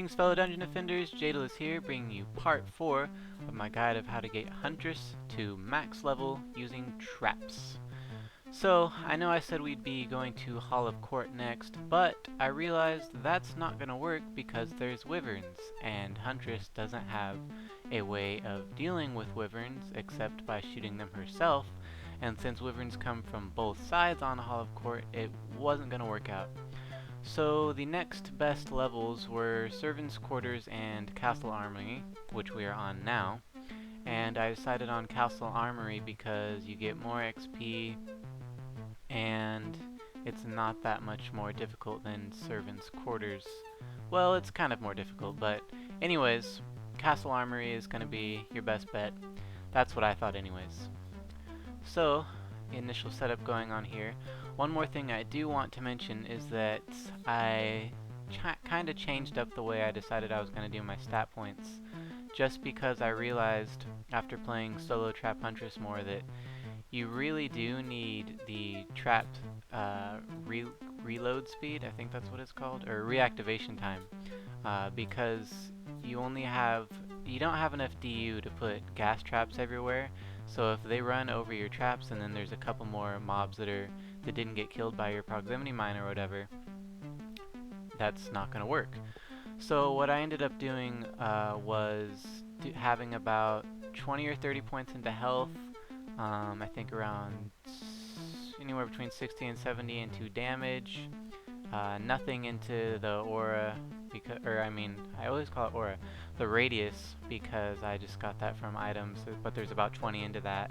Greetings fellow dungeon defenders, Jadal is here bringing you part 4 of my guide of how to get Huntress to max level using traps. So, I know I said we'd be going to Hall of Court next, but I realized that's not going to work because there's wyverns, and Huntress doesn't have a way of dealing with wyverns except by shooting them herself, and since wyverns come from both sides on Hall of Court, it wasn't going to work out. So the next best levels were Servants' Quarters and Castle Armory, which we are on now. And I decided on Castle Armory because you get more XP and it's not that much more difficult than Servants' Quarters. Well, it's kind of more difficult, but anyways, Castle Armory is going to be your best bet. That's what I thought anyways. So, initial setup going on here. One more thing I do want to mention is that I kind of changed up the way I decided I was going to do my stat points, just because I realized after playing solo trap Huntress more that you really do need the trap reload speed, I think that's what it's called, or reactivation time, because you don't have enough DU to put gas traps everywhere. So if they run over your traps and then there's a couple more mobs that didn't get killed by your proximity mine or whatever, that's not going to work. So what I ended up doing was having about 20 or 30 points into health, I think around anywhere between 60 and 70 into damage, nothing into the aura, I always call it aura, the radius, because I just got that from items, but there's about 20 into that.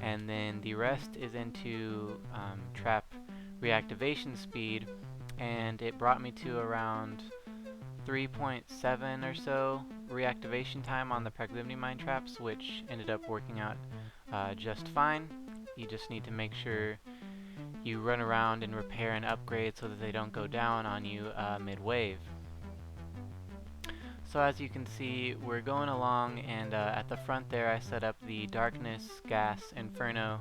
And then the rest is into trap reactivation speed, and it brought me to around 3.7 or so reactivation time on the proximity mine traps, which ended up working out just fine. You just need to make sure you run around and repair and upgrade so that they don't go down on you mid-wave. So as you can see, we're going along, and at the front there I set up the Darkness, Gas, Inferno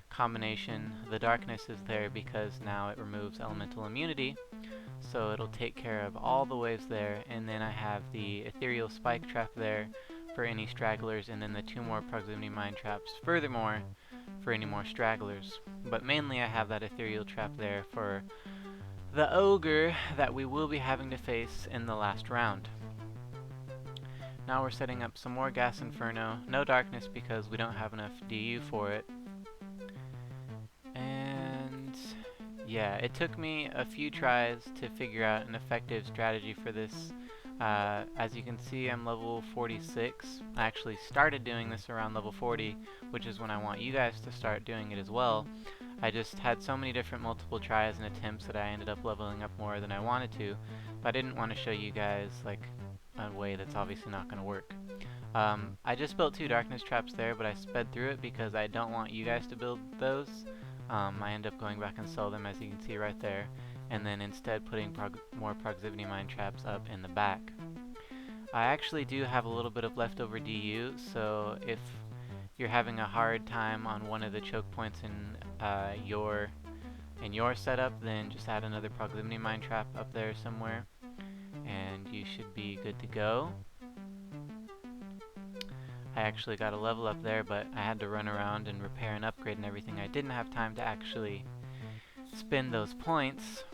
combination. The Darkness is there because now it removes elemental immunity, so it'll take care of all the waves there, and then I have the Ethereal Spike Trap there for any stragglers, and then the 2 more Proximity Mine Traps furthermore for any more stragglers. But mainly I have that Ethereal Trap there for the Ogre that we will be having to face in the last round. Now we're setting up some more Gas Inferno. No Darkness because we don't have enough DU for it. And yeah, it took me a few tries to figure out an effective strategy for this. As you can see, I'm level 46. I actually started doing this around level 40, which is when I want you guys to start doing it as well. I just had so many different multiple tries and attempts that I ended up leveling up more than I wanted to, but I didn't want to show you guys like a way that's obviously not going to work. I just built 2 darkness traps there, but I sped through it because I don't want you guys to build those. I end up going back and sell them, as you can see right there, and then instead putting more proximity mine traps up in the back. I actually do have a little bit of leftover DU, so if you're having a hard time on one of the choke points in your setup, then just add another proximity mine trap up there somewhere, and you should be good to go. I actually got a level up there, but I had to run around and repair and upgrade and everything. I didn't have time to actually spend those points,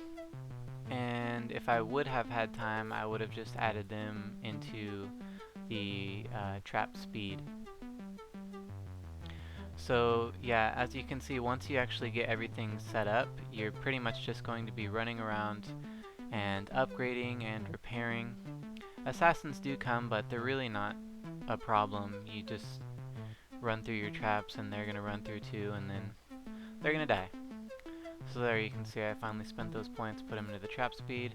and if I would have had time, I would have just added them into the trap speed. So yeah, as you can see, once you actually get everything set up, you're pretty much just going to be running around and upgrading and repairing. Assassins do come, but they're really not a problem. You just run through your traps and they're gonna run through too, and then they're gonna die. So there you can see I finally spent those points, put them into the trap speed.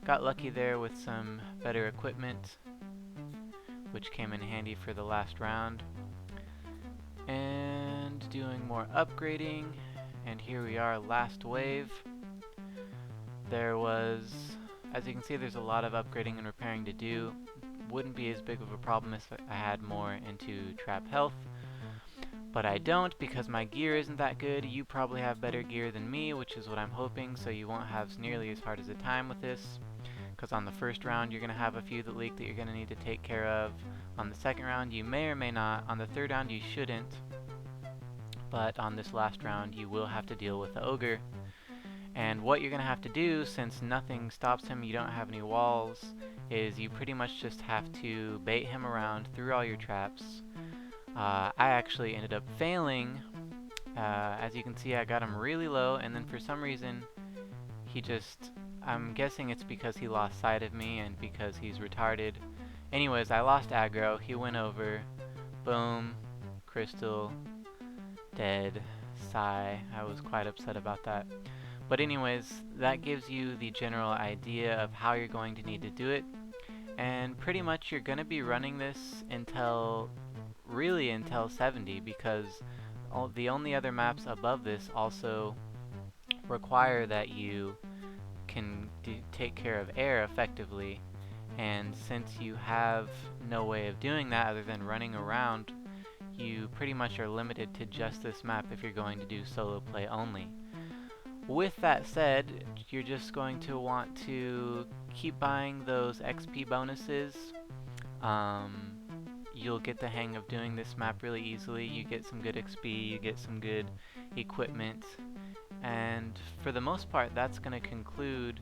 Got lucky there with some better equipment, which came in handy for the last round. And doing more upgrading, and here we are, last wave. There was, as you can see, there's a lot of upgrading and repairing to do. Wouldn't be as big of a problem if I had more into trap health, but I don't because my gear isn't that good. You probably have better gear than me, which is what I'm hoping, so you won't have nearly as hard as a time with this. because on the first round you're going to have a few that leak that you're going to need to take care of. On the second round you may or may not. On the third round you shouldn't. But on this last round you will have to deal with the ogre. And what you're going to have to do, since nothing stops him, you don't have any walls, is you pretty much just have to bait him around through all your traps. I actually ended up failing. As you can see, I got him really low, and then for some reason he just, I'm guessing it's because he lost sight of me and because he's retarded. Anyways, I lost aggro, he went over, boom, crystal, dead, sigh. I was quite upset about that. But anyways, that gives you the general idea of how you're going to need to do it. And pretty much you're going to be running this until, really until 70, because the only other maps above this also require that you can take care of air effectively. And since you have no way of doing that other than running around, you pretty much are limited to just this map if you're going to do solo play only. With that said, you're just going to want to keep buying those XP bonuses. You'll get the hang of doing this map really easily. You get some good XP, you get some good equipment, and for the most part that's going to conclude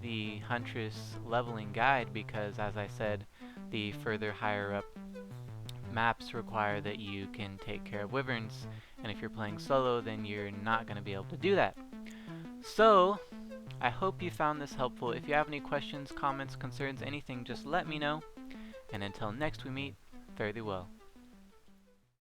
the Huntress leveling guide, because as I said, the further higher up maps require that you can take care of wyverns, and if you're playing solo then you're not going to be able to do that. So, I hope you found this helpful. If you have any questions, comments, concerns, anything, just let me know. And until next we meet, fare thee well.